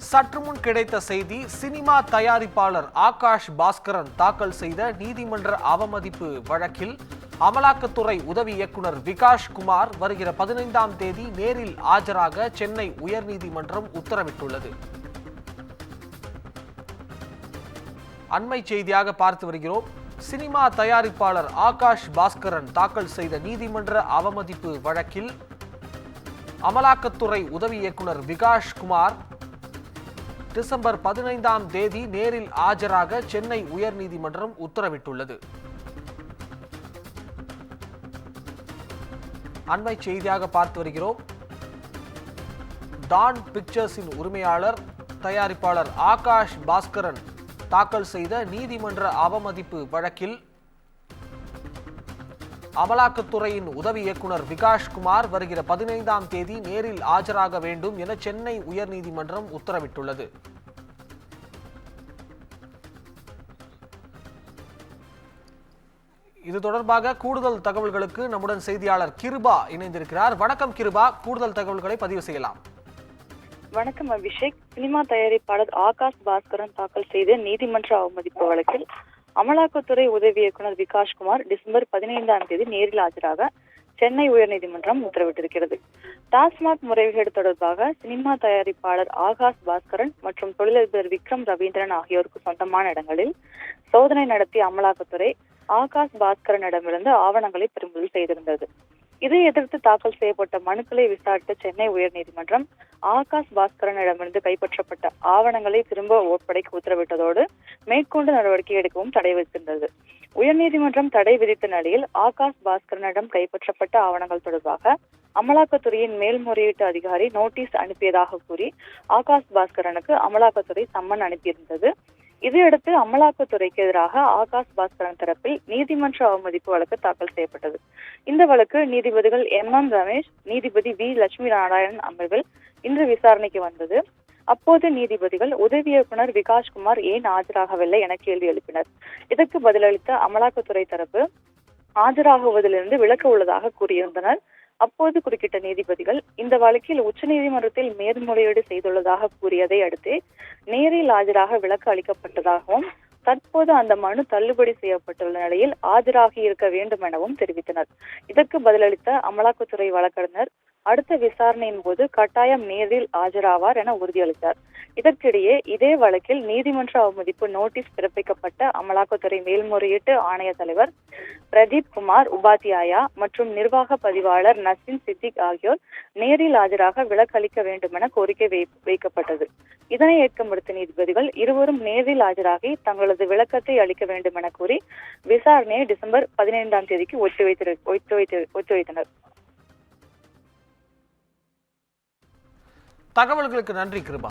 சற்று முன் கிடைத்த செய்தி. சினிமா தயாரிப்பாளர் ஆகாஷ் பாஸ்கரன் தாக்கல் செய்த நீதிமன்ற அவமதிப்பு வழக்கில் அமலாக்கத்துறை உதவி இயக்குனர் விகாஷ் குமார் வருகிற 15ஆம் தேதி நேரில் ஆஜராக சென்னை உயர்நீதிமன்றம் உத்தரவிட்டுள்ளது. அண்மை செய்தியாக பார்த்து வருகிறோம். சினிமா தயாரிப்பாளர் ஆகாஷ் பாஸ்கரன் தாக்கல் செய்த நீதிமன்ற அவமதிப்பு வழக்கில் அமலாக்கத்துறை உதவி இயக்குனர் விகாஷ் குமார் டிசம்பர் 15ஆம் தேதி நேரில் ஆஜராக சென்னை உயர்நீதிமன்றம் உத்தரவிட்டுள்ளது. அண்மை செய்தியாக பார்த்து வருகிறோம். டான் பிக்சர்ஸின் உரிமையாளர் தயாரிப்பாளர் ஆகாஷ் பாஸ்கரன் தாக்கல் செய்த நீதிமன்ற அவமதிப்பு வழக்கில் அமலாக்கத்துறையின் உதவி இயக்குனர் விகாஷ் குமார் வருகிற 15ஆம் தேதி நேரில் ஆஜராக வேண்டும் என சென்னை உயர்நீதிமன்றம் உத்தரவிட்டுள்ளது. இது தொடர்பாக கூடுதல் தகவல்களுக்கு நம்முடன் செய்தியாளர் கிருபா இணைந்திருக்கிறார். வணக்கம் கிருபா, கூடுதல் தகவல்களை பதிவு செய்யலாம். வணக்கம் அபிஷேக். சினிமா தயாரிப்பாளர் ஆகாஷ் பாஸ்கரன் தாக்கல் செய்த நீதிமன்ற அவமதிப்பு வழக்கில் அமலாக்கத்துறை உதவி இயக்குனர் விகாஷ் குமார் டிசம்பர் 15ஆம் தேதி நேரில் ஆஜராக சென்னை உயர்நீதிமன்றம் உத்தரவிட்டிருக்கிறது. டாஸ்மாக் முறைகேடு தொடர்பாக சினிமா தயாரிப்பாளர் ஆகாஷ் பாஸ்கரன் மற்றும் தொழிலதிபர் விக்ரம் ரவீந்திரன் ஆகியோருக்கு சொந்தமான இடங்களில் சோதனை நடத்திய அமலாக்கத்துறை ஆகாஷ் பாஸ்கரனிடமிருந்து ஆவணங்களை பறிமுதல் செய்திருந்தது. இதை எதிர்த்து தாக்கல் செய்யப்பட்ட மனுக்களை விசாரித்த சென்னை உயர்நீதிமன்றம் ஆகாஷ் பாஸ்கரனிடமிருந்து கைப்பற்றப்பட்ட ஆவணங்களை திரும்ப ஒப்படைக்க உத்தரவிட்டதோடு மேற்கொண்டு நடவடிக்கை எடுக்கவும் தடை விதித்திருந்தது. உயர்நீதிமன்றம் தடை விதித்த நிலையில் ஆகாஷ் பாஸ்கரனிடம் கைப்பற்றப்பட்ட ஆவணங்கள் தொடர்பாக அமலாக்கத்துறையின் மேல்முறையீட்டு அதிகாரி நோட்டீஸ் அனுப்பியதாக கூறி ஆகாஷ் பாஸ்கரனுக்கு அமலாக்கத்துறை சம்மன் அனுப்பியிருந்தது. இதையடுத்து அமலாக்கத்துறைக்கு எதிராக ஆகாஷ் பாஸ்கரன் தரப்பில் நீதிமன்ற அவமதிப்பு வழக்கு தாக்கல் செய்யப்பட்டது. இந்த வழக்கு நீதிபதிகள் MM ரமேஷ், நீதிபதி V லட்சுமி நாராயணன் அமர்வில் இன்று விசாரணைக்கு வந்தது. அப்போது நீதிபதிகள் உதவி இயக்குனர் விகாஷ் குமார் ஏன் ஆஜராகவில்லை என கேள்வி எழுப்பினர். இதற்கு பதிலளித்த அமலாக்கத்துறை தரப்பு ஆஜராகுவதிலிருந்து விலக்கு உள்ளதாக கூறியிருந்தனர். அப்போது குறுக்கிட்ட நீதிபதிகள் இந்த வழக்கில் உச்சநீதிமன்றத்தில் மேல்முறையீடு செய்துள்ளதாக கூறியதை அடுத்து நேரில் ஆஜராக விலக்கு அளிக்கப்பட்டதாகவும் தற்போது அந்த மனு தள்ளுபடி செய்யப்பட்டுள்ள நிலையில் ஆஜராகி இருக்க வேண்டும் எனவும் தெரிவித்தனர். இதற்கு பதிலளித்த அமலாக்கத்துறை வழக்கறிஞர் அடுத்த விசாரணையின் போது கட்டாயம் நேரில் ஆஜராவார் என உறுதியளித்தார். இதற்கிடையே இதே வழக்கில் நீதிமன்ற அவமதிப்பு நோட்டீஸ் பிறப்பிக்கப்பட்ட அமலாக்கத்துறை மேல்முறையீட்டு ஆணைய தலைவர் பிரதீப் குமார் உபாத்யாயா மற்றும் நிர்வாக பதிவாளர் நசின் சித்திக் ஆகியோர் நேரில் ஆஜராக விலக்கு அளிக்க வேண்டும் என கோரிக்கை வைக்கப்பட்டது. இதனை ஏற்க மறுத்த நீதிபதிகள் இருவரும் நேரில் ஆஜராகி தங்களது விளக்கத்தை அளிக்க வேண்டும் என கூறி விசாரணையை டிசம்பர் 15ஆம் தேதிக்கு ஒத்திவைத்தனர். தகவல்களுக்கு நன்றி கிருபா.